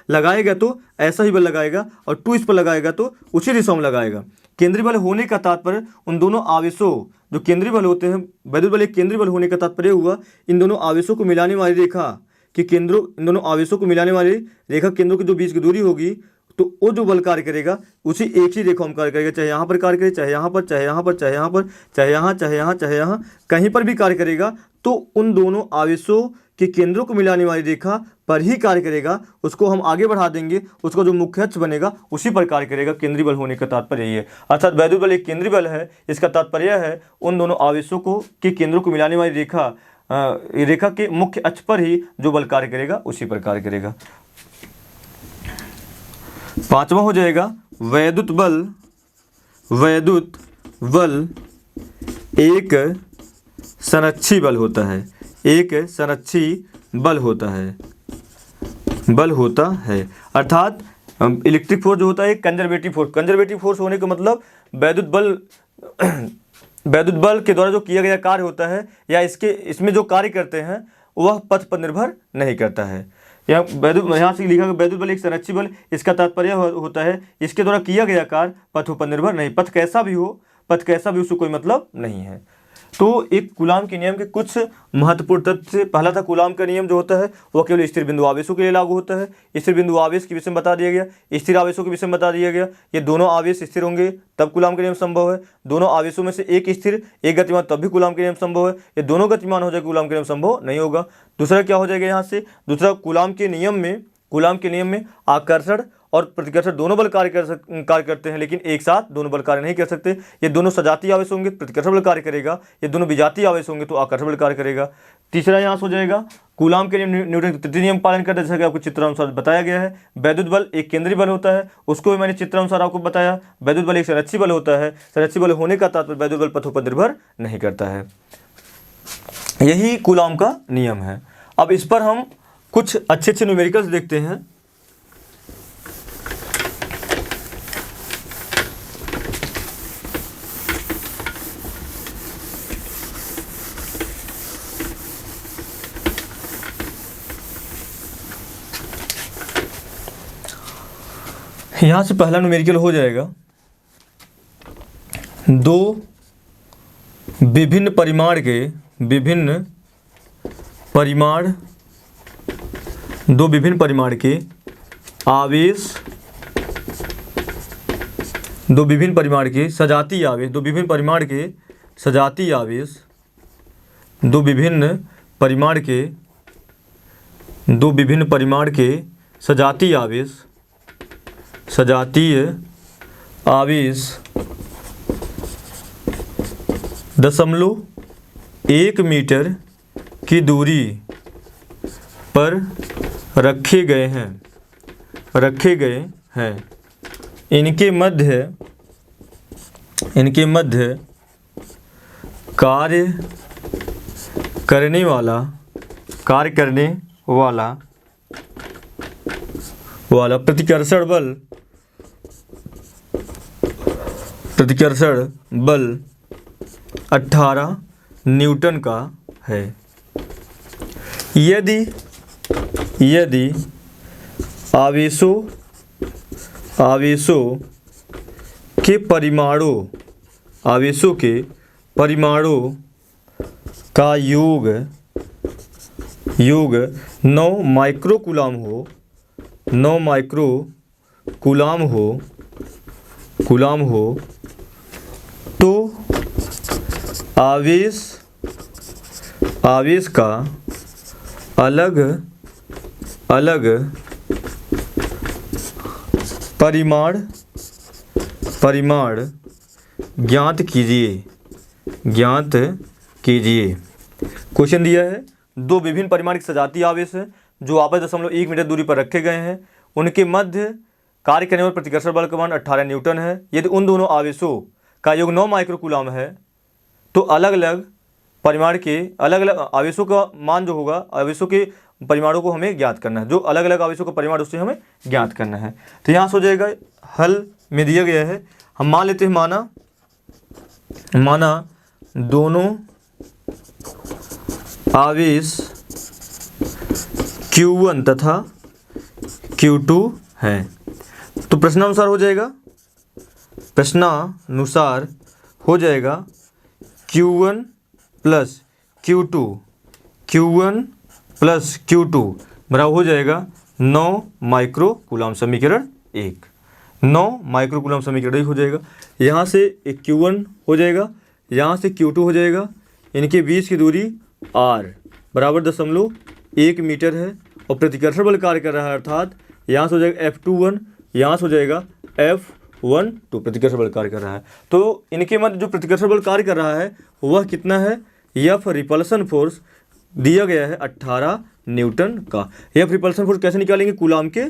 लगाएगा तो ऐसा ही बल लगाएगा, और 2 इस पर लगाएगा तो उसी दिशा में लगाएगा। केंद्रीय बल होने का तात्पर्य उन दोनों आवेशों, जो केंद्रीय बल होते हैं, वैद्युत बल एक केंद्रीय बल होने का तात्पर्य हुआ इन दोनों आवेशों को मिलाने वाली रेखा कि इन दोनों आवेशों को मिलाने वाली रेखा केंद्रों के जो बीच की दूरी होगी, तो वो जो बल कार्य करेगा उसी एक ही रेखा में कार्य करेगा, चाहे यहाँ पर कार्य करे, चाहे यहाँ पर, चाहे यहाँ पर, चाहे यहाँ पर, चाहे यहाँ, चाहे यहाँ, चाहे यहाँ, कहीं पर भी कार्य करेगा, तो उन दोनों आवेशों के केंद्रों को मिलाने वाली रेखा पर ही कार्य करेगा। उसको हम आगे बढ़ा देंगे, उसका जो मुख्य अक्ष बनेगा उसी पर कार्य करेगा। केंद्रीय बल होने का तात्पर्य यही है। अर्थात वैद्युत बल एक केंद्रीय बल है, इसका तात्पर्य है उन दोनों आवेशों के केंद्रों को मिलाने वाली रेखा के मुख्य अक्ष पर ही जो बल कार्य करेगा उसी पर कार्य करेगा। पांचवा हो जाएगा वैद्युत बल एक संरक्षी बल होता है, एक संरक्षी बल होता है। अर्थात इलेक्ट्रिक फोर्स जो होता है कंजर्वेटिव फोर्स होने का मतलब वैद्युत बल के द्वारा जो किया गया कार्य होता है या इसमें जो कार्य करते हैं वह पथ पर निर्भर नहीं करता है। यहाँ से लिखा गया वैद्युत बल एक संरक्षी बल, इसका तात्पर्य होता है इसके द्वारा किया गया कार्य पथों पर निर्भर नहीं, पथ कैसा भी हो उसको कोई मतलब नहीं है। तो एक कूलाम के नियम के कुछ महत्वपूर्ण तथ्य, पहला था कूलाम का नियम जो होता है वह केवल स्थिर बिंदु आवेशों के लिए लागू होता है। स्थिर बिंदु आवेश के विषय में बता दिया गया, स्थिर आवेशों के विषय में बता दिया गया। ये दोनों आवेश स्थिर होंगे तब कूलाम का नियम संभव है। दोनों आवेशों में से एक स्थिर एक गतिमान तब भी कूलाम का नियम संभव है। ये दोनों गतिमान हो जाए कूलाम का नियम संभव नहीं होगा। दूसरा क्या हो जाएगा यहाँ से, दूसरा कूलाम के नियम में आकर्षण और प्रतिकर्षण दोनों बल कार्य करते हैं, लेकिन एक साथ दोनों बल कार्य नहीं कर सकते। ये दोनों सजातीय आवेश होंगे प्रतिकर्षण बल कार्य करेगा, ये दोनों विजातीय आवेश होंगे तो आकर्षण बल कार्य करेगा। तीसरा यहाँ से हो जाएगा कूलाम के नियम, न्यूटन के तृतीय नियम पालन करते हैं, जैसा कि आपको चित्रानुसार बताया गया है। वैद्युत बल एक केंद्रीय बल होता है, उसको भी मैंने चित्रानुसार आपको बताया। वैद्युत बल एक संरक्षी बल होता है, संरक्षी बल होने का तात्पर्य वैद्युत बल पथों पर निर्भर नहीं करता है। यही कूलाम का नियम है। अब इस पर हम कुछ अच्छे अच्छे न्यूमेरिकल्स देखते हैं। यहां से पहला न्यूमेरिकल हो जाएगा, दो विभिन्न परिमाण के आवेश, दो विभिन्न परिमाण के सजातीय आवेश, दो विभिन्न परिमाण के सजातीय आवेश, दो विभिन्न परिमाण के सजातीय आवेश 0.1 मीटर की दूरी पर रखे गए हैं। इनके मध्य कार्य करने वाला प्रतिकर्षण बल 18 न्यूटन का है। यदि आवेशों के परिमाणों का योग 9 माइक्रोकूलाम हो तो आवेश का अलग परिमाण ज्ञात कीजिए। क्वेश्चन दिया है, दो विभिन्न परिमाण के सजातीय आवेश है जो आपस 0.1 मीटर दूरी पर रखे गए हैं। उनके मध्य कार्य करने वाले प्रतिकर्षण बल का मान 18 न्यूटन है। यदि उन दोनों आवेशों का योग 9 माइक्रोकूलाम है तो अलग अलग परिमाण के अलग अलग आवेशों का मान जो होगा, आवेशों के परिमाणों को हमें ज्ञात करना है। जो अलग अलग आवेशों का परिमाण उससे हमें ज्ञात करना है। तो यहाँ से हो जाएगा, हल में दिया गया है, हम मान लेते हैं, माना दोनों आवेश Q1 तथा Q2 है। तो प्रश्नानुसार हो जाएगा Q1 प्लस Q2 बराबर हो जाएगा 9 माइक्रोकूलाम। समीकरण 1 9 माइक्रोकूलाम समीकरण 1 हो जाएगा। यहाँ से एक Q1 हो जाएगा, यहाँ से Q2 हो जाएगा। इनके बीच की दूरी R बराबर 0.1 मीटर है और प्रतिकर्षण बल कार्य कर रहा है, अर्थात यहाँ से हो जाएगा F21, यहाँ से हो जाएगा F12 प्रतिकर्षण बल कार्य कर रहा है। तो इनके मध्य जो प्रतिकर्षण बल कार्य कर रहा है वह कितना है? F रिपल्सन फोर्स दिया गया है 18 न्यूटन का। F रिपल्सन फोर्स कैसे निकालेंगे? कूलाम के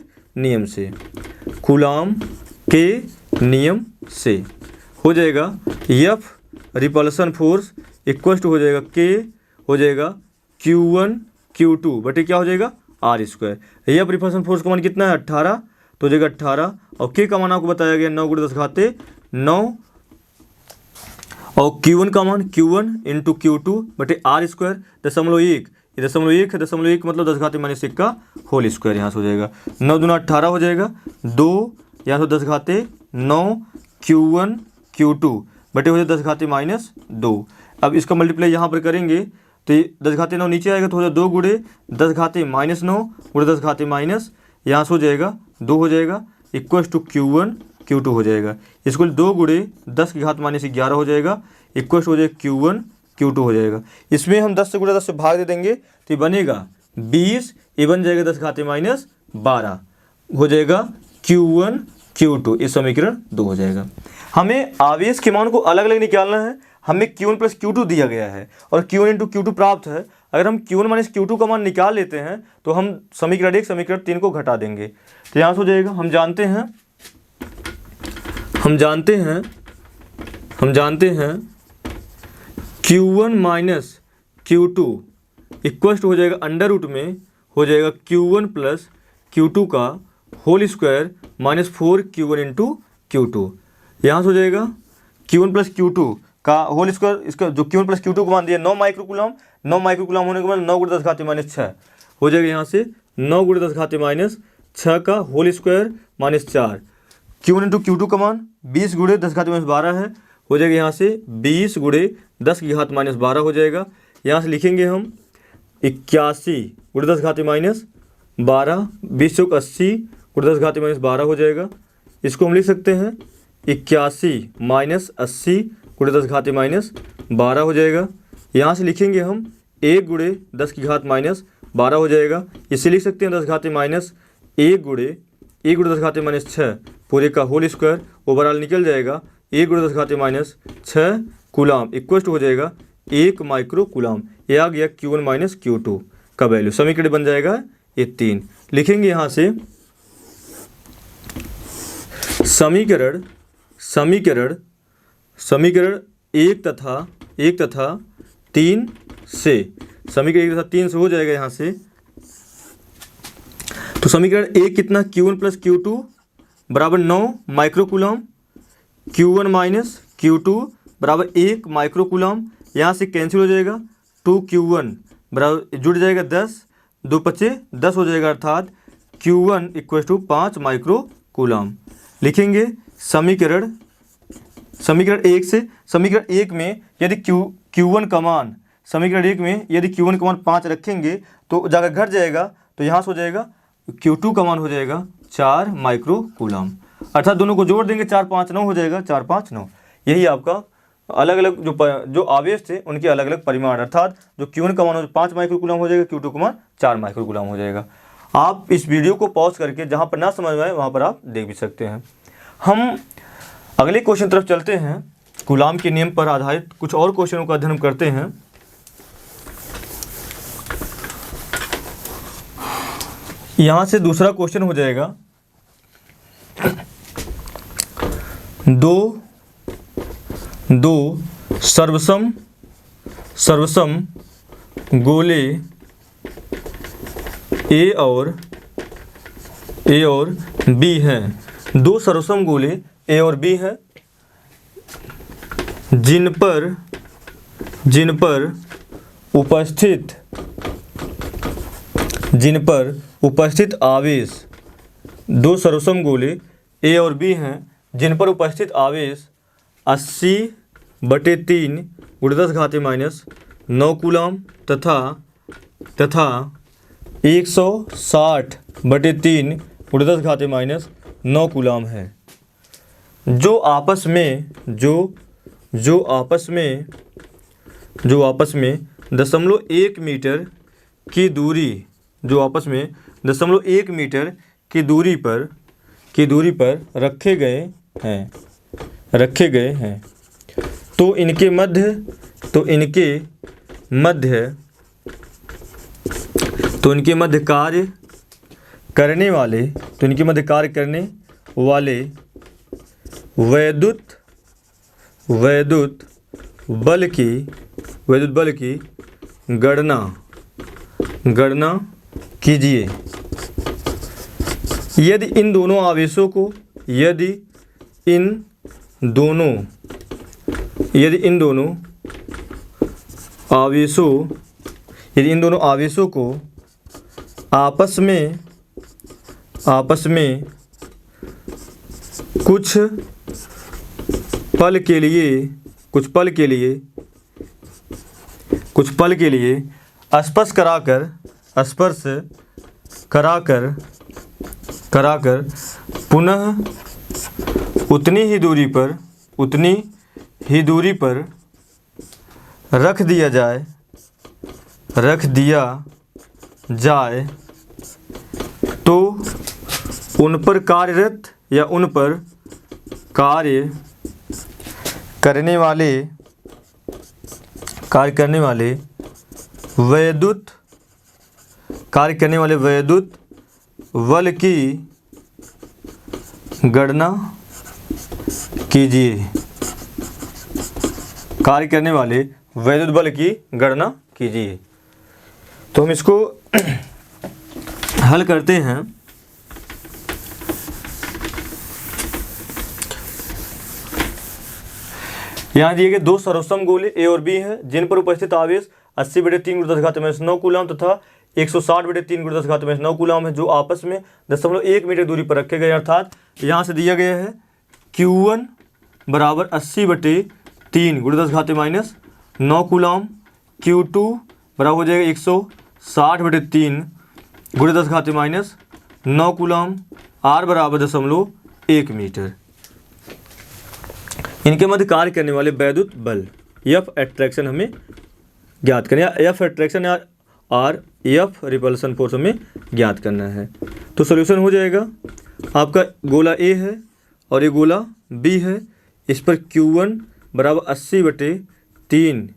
नियम से हो जाएगा F repulsion force equal to हो जाएगा K हो जाएगा Q1 Q2 बटे क्या हो जाएगा R square. F repulsion force का मान कितना है? 18, तो हो जाएगा 18 और K का मान आपको बताया गया 9 × 10⁻9 और Q1 का मान Q1 × Q2 बटे R स्क्वायर 0.1, ये 0.1 है, 0.1 मतलब 10⁻⁻1 का होल स्क्वायर यहाँ से हो जाएगा। 9 दूना 18 हो जाएगा, 2 यहाँ से 10⁻9 Q1 Q2 बटे हो जाएगा 10⁻2। अब इसका मल्टीप्लाई यहाँ पर करेंगे तो 10⁻9 नीचे आएगा तो हो जाएगा 2 × 10⁻9 × 10⁻, यहाँ से हो जाएगा 2 हो जाएगा इक्वल टू Q1 Q2 हो जाएगा। इसको 2 × 10⁻11 हो जाएगा इक्वल हो जाएगा Q1 Q2 हो जाएगा। इसमें हम 10 से × 10 से भाग दे देंगे तो ये बनेगा 20, ये बन जाएगा 10⁻12 हो जाएगा Q1 Q2, ये समीकरण 2 हो जाएगा। हमें आवेश के मान को अलग अलग निकालना है। हमें Q1 प्लस Q2 दिया गया है और Q1 इंटू Q2 प्राप्त है। अगर हम Q1 माइनस Q2 का मान निकाल लेते हैं तो हम समीकरण 1 समीकरण 3 को घटा देंगे, तो यहाँ से हो जाएगा। हम जानते हैं Q1 माइनस Q2 इक्वल हो जाएगा अंडर रूट में हो जाएगा Q1 प्लस Q2 का whole square minus 4 Q1 into Q2। यहाँ से हो जाएगा Q1 प्लस Q2 का होल स्क्वायर, इसका जो Q1 प्लस Q2 को मान दिया 9 माइक्रोकूलम, 9 माइक्रोकूलम होने के बाद 9 गुणे 10 घात माइनस 6 हो जाएगा। यहाँ से 9 गुणे 10 घात माइनस 6 का whole square minus 4। Q1 into Q2 का मान 20 गुणे 10 घात माइनस 12 है, हो जाएगा यहाँ से 20 गुणे 10 की घात माइनस 12 हो जाएगा। यहाँ से लिखेंगे हम 81 गुणे 10 घात माइनस 12, 20 चौक 80 गुणे 10 घात माइनस 12 हो जाएगा। इसको हम लिख सकते हैं 81 माइनस 80 गुणे 10 घात माइनस 12 हो जाएगा। यहाँ से लिखेंगे हम 1 गुणे 10 की घात माइनस 12 हो जाएगा। इसे लिख सकते हैं 10 घात माइनस 1 गुणे 10 घात माइनस 6 पूरे का होल स्क्वायर, ओवरऑल निकल जाएगा 1 गुणे 10 घात माइनस 6 कूलाम इक्वल हो जाएगा 1 माइक्रो कूलाम। ये आ गया Q1 माइनस Q2 का वैल्यू। समीकरण बन जाएगा ये 3। लिखेंगे यहाँ से समीकरण 1 तथा 3 से, समीकरण 1 तथा 3 से हो जाएगा यहाँ से। तो समीकरण 1 कितना, Q1 प्लस Q2 बराबर 9 माइक्रोकूलम, Q1 माइनस Q2 बराबर 1 माइक्रोकूलम। यहाँ से कैंसिल हो जाएगा, 2Q1 बराबर जुड़ जाएगा 10, 2 पचे 10 हो जाएगा, अर्थात Q1 इक्वल टू 5 माइक्रोकूलम। लिखेंगे समीकरण 1 से, समीकरण 1 में यदि Q1 का मान, समीकरण 1 में यदि Q1 का मान 5 रखेंगे तो जाकर घट जाएगा, तो यहाँ से हो जाएगा Q2 का मान हो जाएगा 4 माइक्रोकूलम, अर्थात दोनों को जोड़ देंगे 4 5 9 हो जाएगा, 4 5 9। यही आपका अलग अलग जो आवेश थे उनके अलग अलग परिमाण, अर्थात जो Q1 का मान हो 5 माइक्रोकूलम हो जाएगा, Q2 का मान 4 माइक्रोकूलम हो जाएगा। आप इस वीडियो को पॉज करके जहाँ पर ना समझ में आए वहाँ पर आप देख भी सकते हैं। हम अगले क्वेश्चन तरफ चलते हैं। कूलाम के नियम पर आधारित कुछ और क्वेश्चनों का अध्ययन करते हैं। यहाँ से दूसरा क्वेश्चन हो जाएगा, दो सर्वसम गोले ए और बी हैं। 2 सर्वसम गोले ए और बी हैं जिन पर उपस्थित आवेश, 2 सर्वसम गोले ए और बी हैं जिन पर उपस्थित आवेश 80/3 गुणे 10 घात माइनस 9 कूलाम तथा 160/3 गुणे 10 घात माइनस 9 कूलाम है। जो आपस में 0.1 मीटर की दूरी, जो आपस में 0.1 मीटर की दूरी पर रखे गए हैं, तो इनके मध्य कार्य करने वाले वैद्युत बल की गणना कीजिए। यदि इन दोनों आवेशों को आपस में कुछ पल के लिए स्पर्श कराकर पुनः उतनी ही दूरी पर रख दिया जाए तो उन पर कार्यरत या उन पर कार्य करने वाले वैद्युत बल की गणना कीजिए। कार्य करने वाले वैद्युत बल की गणना कीजिए। तो हम इसको हल करते हैं। यहाँ दिए गए दो सर्वसम गोले ए और बी हैं, जिन पर उपस्थित आवेश 80/3 × 10⁻⁹ कूलम तथा 160/3 × 10⁻⁹ कूलम है, जो आपस में 0.1 मीटर दूरी पर रखे गए। अर्थात यहाँ से दिया गया है Q1 बराबर 80/3 × 10⁻⁹ कूलम, Q2 बराबर हो जाएगा 160/3 × 10⁻⁹ कूलम, R बराबर 0.1 मीटर। इनके मध्य कार्य करने वाले वैद्युत बल F एट्रैक्शन हमें ज्ञात करना है, F एट्रैक्शन या R F रिपल्सन फोर्स हमें ज्ञात करना है। तो सॉल्यूशन हो जाएगा, आपका गोला A है और ये गोला B है। इस पर Q1 बराबर 80/3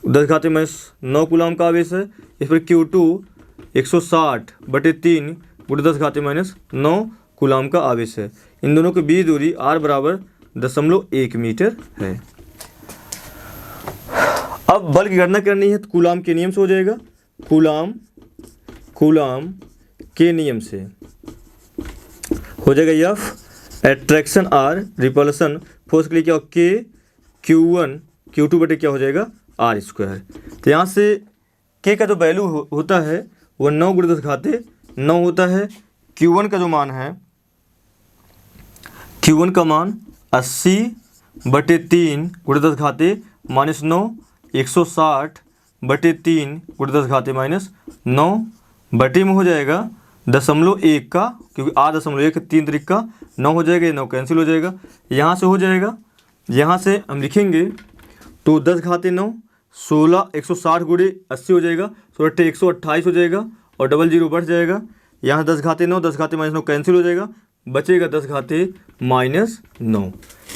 10⁻⁹ कूलम का आवेश है। इस पर Q2 160/3 × 10⁻⁹ कूलम का आवेश है। इन दोनों के बीच दूरी R बराबर 0.1 मीटर है। अब बल की गणना करनी है तो कूलम के नियम से हो जाएगा। कूलम के नियम से हो जाएगा F attraction R repulsion force के लिए क्या हो K Q1 Q2 बटे क्या हो जाएगा R²। तो यहाँ से K का जो वैल्यू होता है वो 9 × 10⁻⁹ होता है। Q1 का जो मान है, Q1 का मान 80/3 × 10⁻⁻⁹ 160/3 × 10⁻⁹ बटे में हो जाएगा 0.1 का, क्योंकि R 0.1 3 त्रिक का 9 हो जाएगा, ये 9 कैंसिल हो जाएगा। यहाँ से हो जाएगा, यहाँ से हम लिखेंगे तो 10⁻⁹ 16 160 × 80 हो जाएगा, 16 128 हो जाएगा और 00 बढ़ जाएगा। यहाँ 10⁻⁹ 10⁻⁻9 कैंसिल हो जाएगा, बचेगा 10⁻⁹9।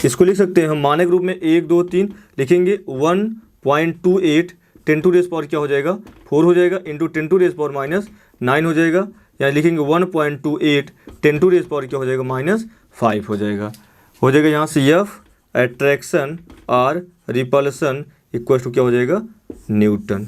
इसको लिख सकते हैं हम मानक रूप में 1 2 3 लिखेंगे। 1.28 10⁻⁴ क्या हो जाएगा 4 हो जाएगा, इंटू 10⁻⁻9 हो जाएगा। यहाँ लिखेंगे 1.28 10⁻⁴ क्या हो जाएगा -5 हो जाएगा। यहाँ से F attraction R repulsion equal to क्या हो जाएगा न्यूटन।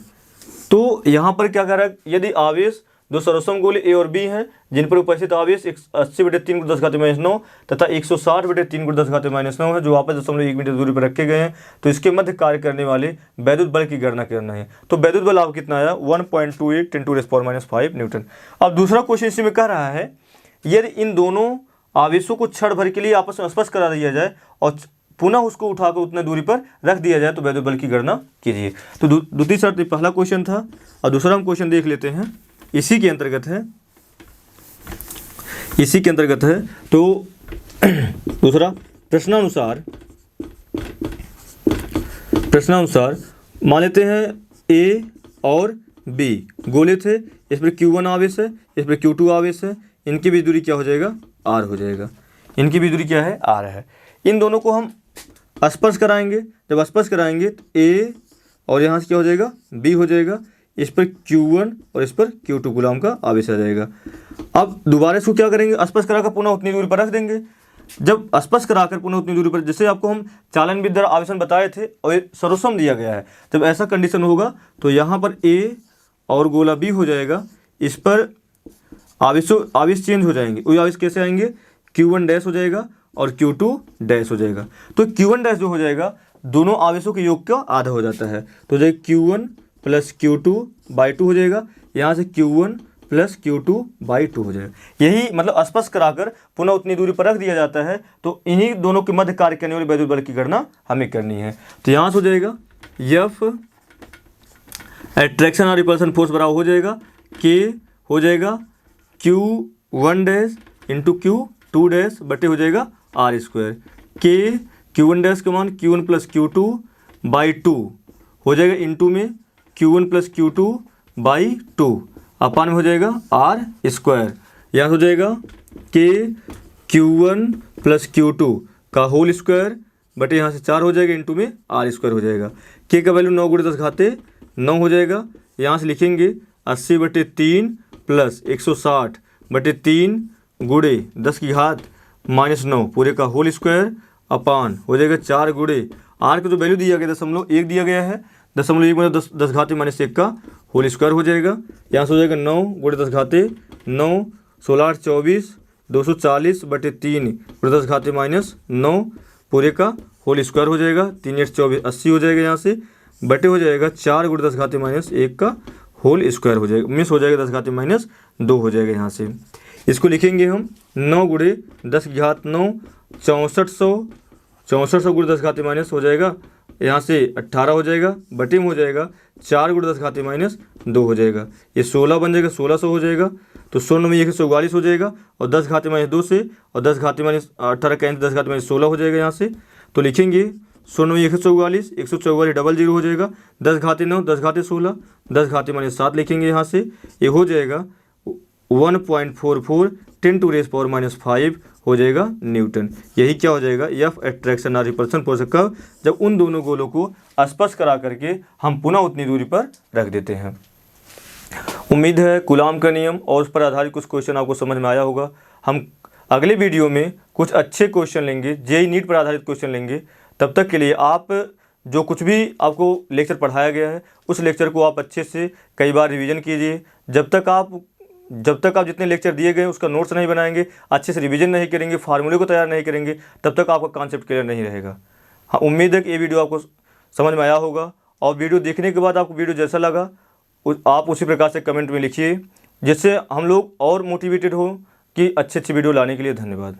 तो यहाँ पर क्या कर रहा है, यदि आवेश दो सर्वसम गोले ए और बी हैं, जिन पर उपस्थित आवेश 80/3 × 10⁻⁹ तथा 160/3 × 10⁻⁹ है, जो आपस 0.1 मीटर दूरी पर रखे गए हैं, तो इसके मध्य कार्य करने वाले वैद्युत बल की गणना करना है। तो वैद्युत बल आप कितना आया 1.28 × 10⁻⁵ न्यूटन। अब दूसरा क्वेश्चन इसी में कह रहा है, यदि इन दोनों आवेशों को क्षण भर के लिए आपस में स्पर्श करा दिया जाए और पुनः उसको उठाकर उतने दूरी पर रख दिया जाए तो वैद्युत बल की गणना कीजिए। तो दूसरी शर्त पहला क्वेश्चन था, और दूसरा हम क्वेश्चन देख लेते हैं, इसी के अंतर्गत है। तो दूसरा प्रश्नानुसार मान लेते हैं ए और बी गोले थे, इस पर Q1 आवेश है, इस पर Q2 आवेश है, इनकी बीच दूरी क्या हो जाएगा R हो जाएगा। इनकी बीच दूरी क्या है R है। इन दोनों को हम स्पर्श कराएंगे, जब स्पर्श कराएंगे तो A और यहाँ से क्या हो जाएगा B हो जाएगा। इस पर Q1 और इस पर Q2 कूलम का आवेश आ जाएगा। अब दोबारा इसको क्या करेंगे, स्पर्श कराकर पुनः उतनी दूरी पर रख देंगे। जब स्पर्श कराकर पुनः उतनी दूरी पर, जैसे आपको हम चालन विद्युत आवेशन बताए थे और ये सर्वसम दिया गया है, जब ऐसा कंडीशन होगा तो यहाँ पर A और गोला B हो जाएगा। इस पर आवेश चेंज हो जाएंगे। वही आवेश कैसे आएंगे, Q1 डैश हो जाएगा और Q2 डैश हो जाएगा। तो Q1 डैश जो हो जाएगा दोनों आवेशों के योग का आधा हो जाता है, तो जो Q1 + Q2/2 हो जाएगा। यहाँ से Q1 + Q2/2 हो जाएगा। यही मतलब स्पर्श कराकर पुनः उतनी दूरी पर रख दिया जाता है। तो इन्हीं दोनों के मध्य कार्य करने वाले वैद्युत बल की गणना हमें करनी है। तो यहाँ से हो जाएगा F एट्रैक्शन और रिपल्सन फोर्स बराबर हो जाएगा K हो जाएगा Q1 dash into Q2 dash बटे हो जाएगा R²। K Q1 डैश का मान Q1 + Q2/2 हो जाएगा, इंटू में Q1 + Q2/2 अपान में हो जाएगा R²। यहाँ हो जाएगा के Q1 प्लस Q2 का होल स्क्वायर बटे यहाँ से 4 हो जाएगा, इंटू में आर स्क्वायर हो जाएगा। के का वैल्यू 9 गुणे 10 घाते 9 हो जाएगा। यहाँ से लिखेंगे 80/3 प्लस 160/3 गुणे 10 की घात -9 पूरे का होल स्क्वायर अपान हो जाएगा 4 गुणे आर का जो वैल्यू दिया गया 0.1 दिया गया है, 0.1 मतलब 10 घाते -1 का होल स्क्वायर हो जाएगा। यहाँ से हो जाएगा 9 गुणे 10 घाते 9, 16 8 24, 240/3 गुणे 10 घाते -9 पूरे का होल स्क्वायर हो जाएगा। 3 8 24 80 हो जाएगा। यहाँ से बटे हो जाएगा 4 गुणे 10 घाते -1 का होल स्क्वायर हो जाएगा, मिस हो जाएगा 10 घाते -2 हो जाएगा। यहाँ से इसको लिखेंगे हम 9 गुणे 10 की घात 9, 6400 गुणे 10 घाते माइनस हो जाएगा। यहाँ से 18 हो जाएगा, बटे में हो जाएगा 4 गुणे 10 घाते -2 हो जाएगा। ये 16 बन जाएगा, 1600 हो जाएगा। तो 100 में 144 हो जाएगा और 10 घाते -2 से और 10 घाते -18 कैंसिल 10 घाते -16 हो जाएगा। यहाँ से तो लिखेंगे 100 में 144, 144 00 हो जाएगा। 10 घाते 9, 10 घाते 16, 10 घाते -7 लिखेंगे। यहाँ से ये हो जाएगा 1.44 10⁻⁻5 हो जाएगा न्यूटन। यही क्या हो जाएगा, एफ एट्रैक्शन और रिपल्सन फोर्स का, जब उन दोनों गोलों को स्पर्श करा करके हम पुनः उतनी दूरी पर रख देते हैं। उम्मीद है कूलाम का नियम और उस पर आधारित कुछ क्वेश्चन आपको समझ में आया होगा। हम अगले वीडियो में कुछ अच्छे क्वेश्चन लेंगे, जेईई नीट पर आधारित क्वेश्चन लेंगे। तब तक के लिए आप जो कुछ भी आपको लेक्चर पढ़ाया गया है उस लेक्चर को आप अच्छे से कई बार रिवीजन कीजिए। जब तक आप जितने लेक्चर दिए गए उसका नोट्स नहीं बनाएंगे, अच्छे से रिवीजन नहीं करेंगे, फार्मूले को तैयार नहीं करेंगे, तब तक आपका कॉन्सेप्ट क्लियर नहीं रहेगा। हाँ, उम्मीद है कि ये वीडियो आपको समझ में आया होगा और वीडियो देखने के बाद आपको वीडियो जैसा लगा आप उसी प्रकार से कमेंट में लिखिए, जिससे हम लोग और मोटिवेटेड हो कि अच्छे वीडियो लाने के लिए। धन्यवाद।